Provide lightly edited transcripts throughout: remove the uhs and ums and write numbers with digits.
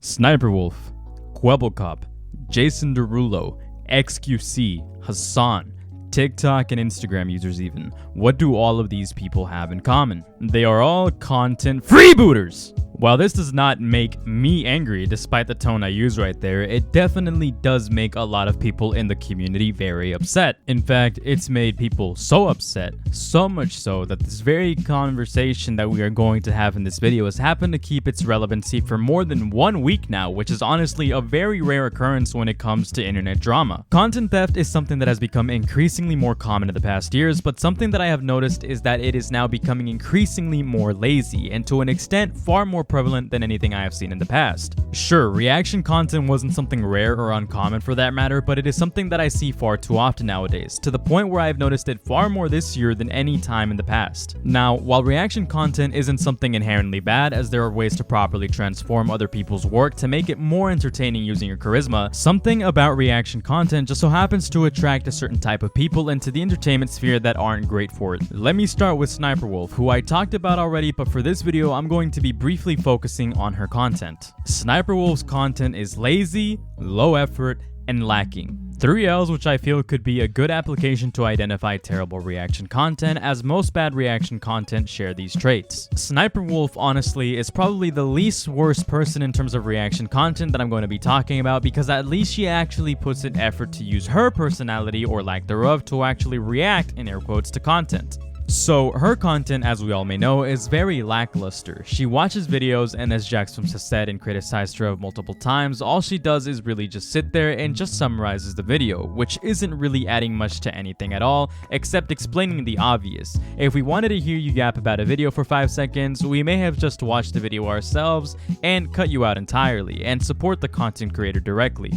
Sniperwolf, Kwebbelkop, Jason Derulo, XQC, Hassan, TikTok and Instagram users even. What do all of these people have in common? They are all content freebooters! While this does not make me angry, despite the tone I use right there, it definitely does make a lot of people in the community very upset. In fact, it's made people so upset, so much so that this very conversation that we are going to have in this video has happened to keep its relevancy for more than 1 week now, which is honestly a very rare occurrence when it comes to internet drama. Content theft is something that has become increasingly more common in the past years, but something that I have noticed is that it is now becoming increasingly more lazy, and to an extent far more prevalent than anything I have seen in the past. Sure, reaction content wasn't something rare or uncommon for that matter, but it is something that I see far too often nowadays, to the point where I've noticed it far more this year than any time in the past. Now, while reaction content isn't something inherently bad, as there are ways to properly transform other people's work to make it more entertaining using your charisma, something about reaction content just so happens to attract a certain type of people into the entertainment sphere that aren't great for it. Let me start with Sniperwolf, who I talked about already, but for this video I'm going to be briefly focusing on her content. Sniperwolf's content is lazy, low effort, and lacking. 3 L's, which I feel could be a good application to identify terrible reaction content, as most bad reaction content share these traits. Sniperwolf, honestly, is probably the least worst person in terms of reaction content that I'm going to be talking about, because at least she actually puts in effort to use her personality, or lack thereof, to actually react, in air quotes, to content. So her content, as we all may know, is very lackluster. She watches videos, and as Jackson has said and criticized her of multiple times, all she does is really just sit there and just summarizes the video, which isn't really adding much to anything at all, except explaining the obvious. If we wanted to hear you yap about a video for 5 seconds, we may have just watched the video ourselves and cut you out entirely, and support the content creator directly.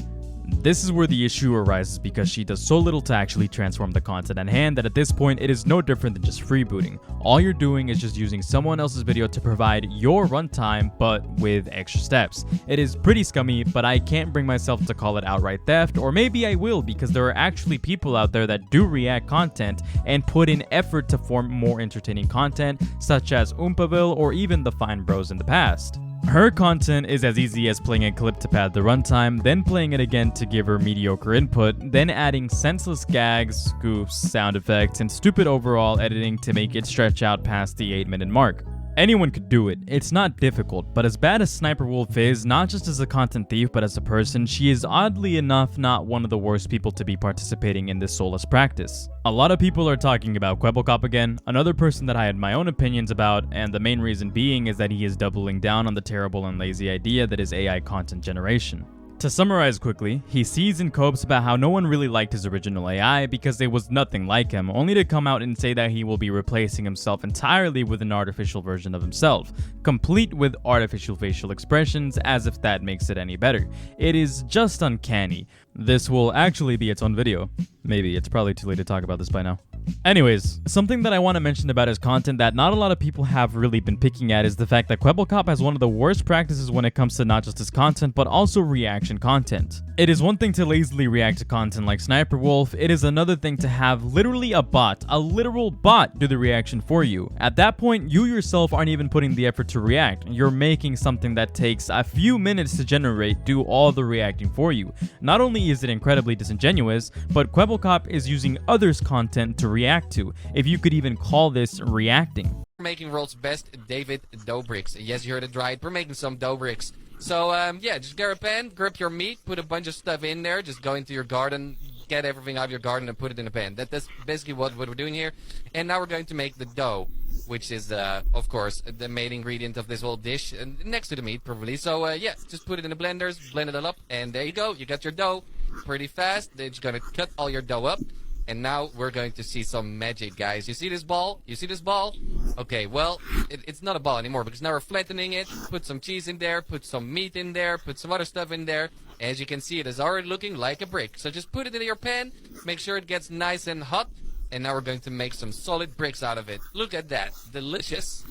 This is where the issue arises, because she does so little to actually transform the content at hand that at this point it is no different than just freebooting. All you're doing is just using someone else's video to provide your runtime, but with extra steps. It is pretty scummy, but I can't bring myself to call it outright theft, or maybe I will, because there are actually people out there that do react content and put in effort to form more entertaining content, such as Oompaville or even the Fine Bros in the past. Her content is as easy as playing a clip to pad the runtime, then playing it again to give her mediocre input, then adding senseless gags, goofs, sound effects, and stupid overall editing to make it stretch out past the 8-minute mark. Anyone could do it, it's not difficult, but as bad as Sniperwolf is, not just as a content thief but as a person, she is oddly enough not one of the worst people to be participating in this soulless practice. A lot of people are talking about Kwebbelkop again, another person that I had my own opinions about, and the main reason being is that he is doubling down on the terrible and lazy idea that is AI content generation. To summarize quickly, he sees and copes about how no one really liked his original AI because there was nothing like him, only to come out and say that he will be replacing himself entirely with an artificial version of himself, complete with artificial facial expressions, as if that makes it any better. It is just uncanny. This will actually be its own video. Maybe, it's probably too late to talk about this by now. Anyways, something that I want to mention about his content that not a lot of people have really been picking at is the fact that Kwebbelkop has one of the worst practices when it comes to not just his content, but also reaction content. It is one thing to lazily react to content like Sniperwolf, it is another thing to have literally a bot, a literal bot, do the reaction for you. At that point, you yourself aren't even putting the effort to react. You're making something that takes a few minutes to generate do all the reacting for you. Not only is it incredibly disingenuous, but Kwebbelkop is using others' content to react to, if you could even call this reacting. We're making world's best David dough bricks. Yes, you heard it right. We're making some dough bricks. So, yeah, just grab a pan, grab your meat, put a bunch of stuff in there, just go into your garden, get everything out of your garden and put it in a pan. That's basically what we're doing here. And now we're going to make the dough, which is, of course, the main ingredient of this whole dish, next to the meat, probably. So, yeah, just put it in the blenders, blend it all up, and there you go. You got your dough pretty fast. Then you're going to cut all your dough up. And now we're going to see some magic, guys. You see this ball? You see this ball? Okay, well, it's not a ball anymore, because now we're flattening it. Put some cheese in there, put some meat in there, put some other stuff in there. As you can see, it is already looking like a brick. So just put it in your pan, make sure it gets nice and hot. And now we're going to make some solid bricks out of it. Look at that. Delicious.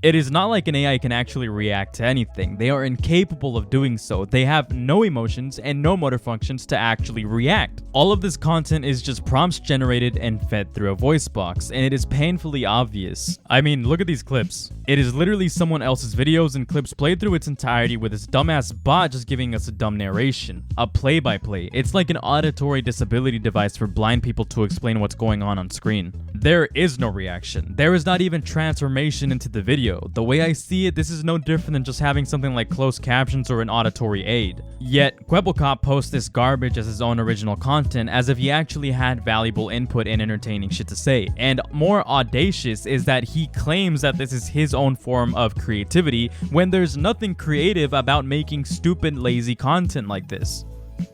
It is not like an AI can actually react to anything. They are incapable of doing so. They have no emotions and no motor functions to actually react. All of this content is just prompts generated and fed through a voice box, and it is painfully obvious. I mean, look at these clips. It is literally someone else's videos and clips played through its entirety with this dumbass bot just giving us a dumb narration, a play-by-play. It's like an auditory disability device for blind people to explain what's going on screen. There is no reaction. There is not even transformation into the video. The way I see it, this is no different than just having something like closed captions or an auditory aid. Yet, Kwebbelkop posts this garbage as his own original content as if he actually had valuable input and entertaining shit to say. And more audacious is that he claims that this is his own form of creativity when there's nothing creative about making stupid, lazy content like this.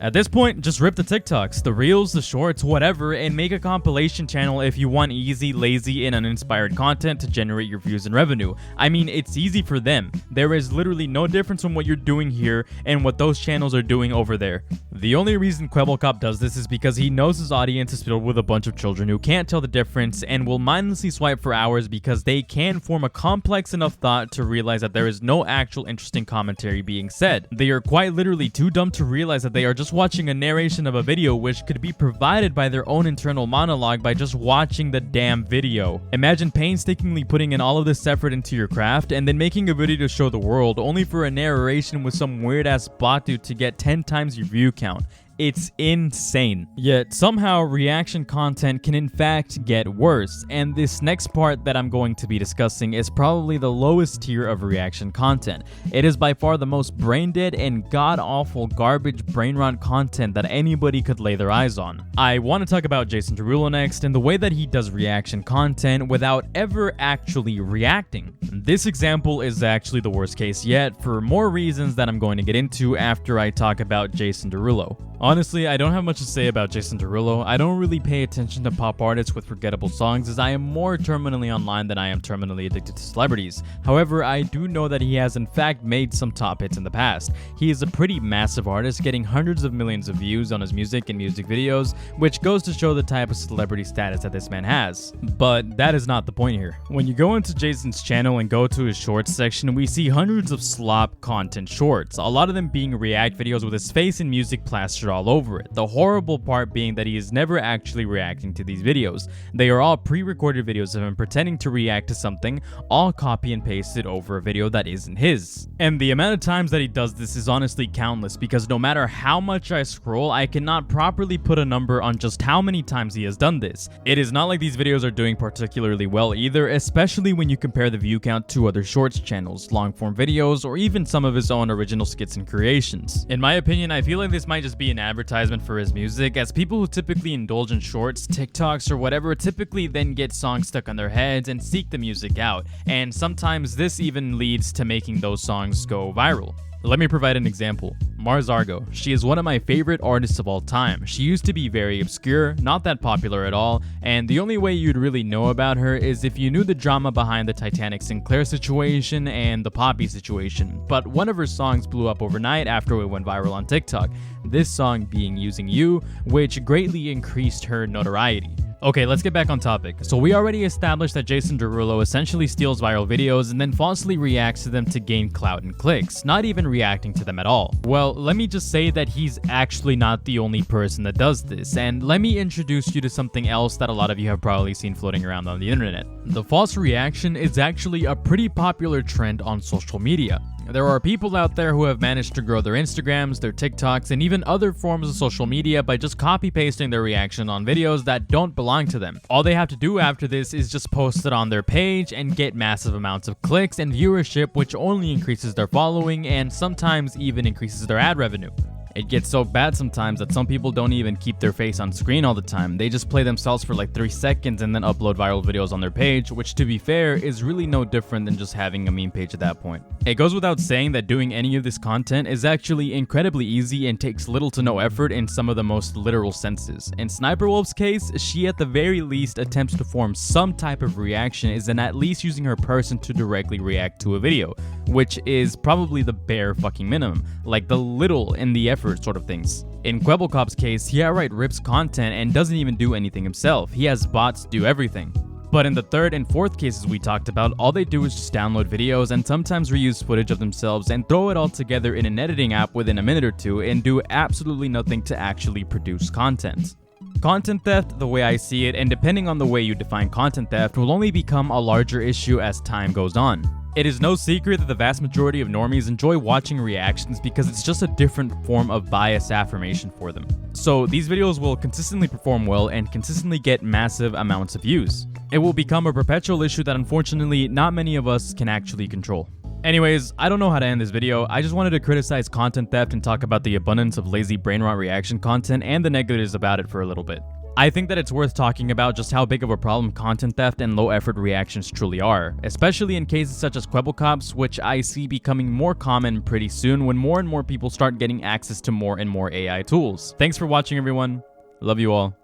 At this point, just rip the TikToks, the Reels, the Shorts, whatever, and make a compilation channel if you want easy, lazy, and uninspired content to generate your views and revenue. I mean, it's easy for them. There is literally no difference from what you're doing here and what those channels are doing over there. The only reason Kwebbelkop does this is because he knows his audience is filled with a bunch of children who can't tell the difference and will mindlessly swipe for hours because they can form a complex enough thought to realize that there is no actual interesting commentary being said. They are quite literally too dumb to realize that they are just watching a narration of a video which could be provided by their own internal monologue by just watching the damn video. Imagine painstakingly putting in all of this effort into your craft and then making a video to show the world only for a narration with some weird ass bot dude to get 10 times your view count. It's insane. Yet somehow reaction content can in fact get worse, and this next part that I'm going to be discussing is probably the lowest tier of reaction content. It is by far the most brain dead and god-awful garbage brain rot content that anybody could lay their eyes on. I want to talk about Jason Derulo next and the way that he does reaction content without ever actually reacting. This example is actually the worst case yet for more reasons that I'm going to get into after I talk about Jason Derulo. Honestly, I don't have much to say about Jason Derulo. I don't really pay attention to pop artists with forgettable songs as I am more terminally online than I am terminally addicted to celebrities. However, I do know that he has in fact made some top hits in the past. He is a pretty massive artist, getting hundreds of millions of views on his music and music videos, which goes to show the type of celebrity status that this man has. But that is not the point here. When you go into Jason's channel and go to his shorts section, we see hundreds of slop content shorts, a lot of them being react videos with his face and music plastered all over it. The horrible part being that he is never actually reacting to these videos. They are all pre-recorded videos of him pretending to react to something, all copy and pasted over a video that isn't his. And the amount of times that he does this is honestly countless because no matter how much I scroll, I cannot properly put a number on just how many times he has done this. It is not like these videos are doing particularly well either, especially when you compare the view count to other shorts channels, long form videos, or even some of his own original skits and creations. In my opinion, I feel like this might just be an advertisement for his music, as people who typically indulge in shorts, TikToks, or whatever typically then get songs stuck on their heads and seek the music out, and sometimes this even leads to making those songs go viral. Let me provide an example. Mars Argo. She is one of my favorite artists of all time. She used to be very obscure, not that popular at all, and the only way you'd really know about her is if you knew the drama behind the Titanic Sinclair situation and the Poppy situation. But one of her songs blew up overnight after it went viral on TikTok, this song being Using You, which greatly increased her notoriety. Okay, let's get back on topic. So we already established that Jason Derulo essentially steals viral videos and then falsely reacts to them to gain clout and clicks, not even reacting to them at all. Well, let me just say that he's actually not the only person that does this, and let me introduce you to something else that a lot of you have probably seen floating around on the internet. The false reaction is actually a pretty popular trend on social media. There are people out there who have managed to grow their Instagrams, their TikToks, and even other forms of social media by just copy-pasting their reaction on videos that don't belong to them. All they have to do after this is just post it on their page and get massive amounts of clicks and viewership, which only increases their following and sometimes even increases their ad revenue. It gets so bad sometimes that some people don't even keep their face on screen all the time. They just play themselves for like 3 seconds and then upload viral videos on their page, which to be fair is really no different than just having a meme page at that point. It goes without saying that doing any of this content is actually incredibly easy and takes little to no effort in some of the most literal senses. In SSniperwolf's case, she at the very least attempts to form some type of reaction is in at least using her person to directly react to a video, which is probably the bare fucking minimum, like the little in the effort sort of things. In Kwebbelkop's case, he outright rips content and doesn't even do anything himself. He has bots do everything. But in the third and fourth cases we talked about, all they do is just download videos and sometimes reuse footage of themselves and throw it all together in an editing app within a minute or two and do absolutely nothing to actually produce content. Content theft, the way I see it, and depending on the way you define content theft, will only become a larger issue as time goes on. It is no secret that the vast majority of normies enjoy watching reactions because it's just a different form of bias affirmation for them. So these videos will consistently perform well and consistently get massive amounts of views. It will become a perpetual issue that unfortunately not many of us can actually control. Anyways, I don't know how to end this video. I just wanted to criticize content theft and talk about the abundance of lazy brain rot reaction content and the negatives about it for a little bit. I think that it's worth talking about just how big of a problem content theft and low effort reactions truly are, especially in cases such as Kwebbelkops, which I see becoming more common pretty soon when more and more people start getting access to more and more AI tools. Thanks for watching, everyone. Love you all.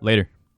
Later.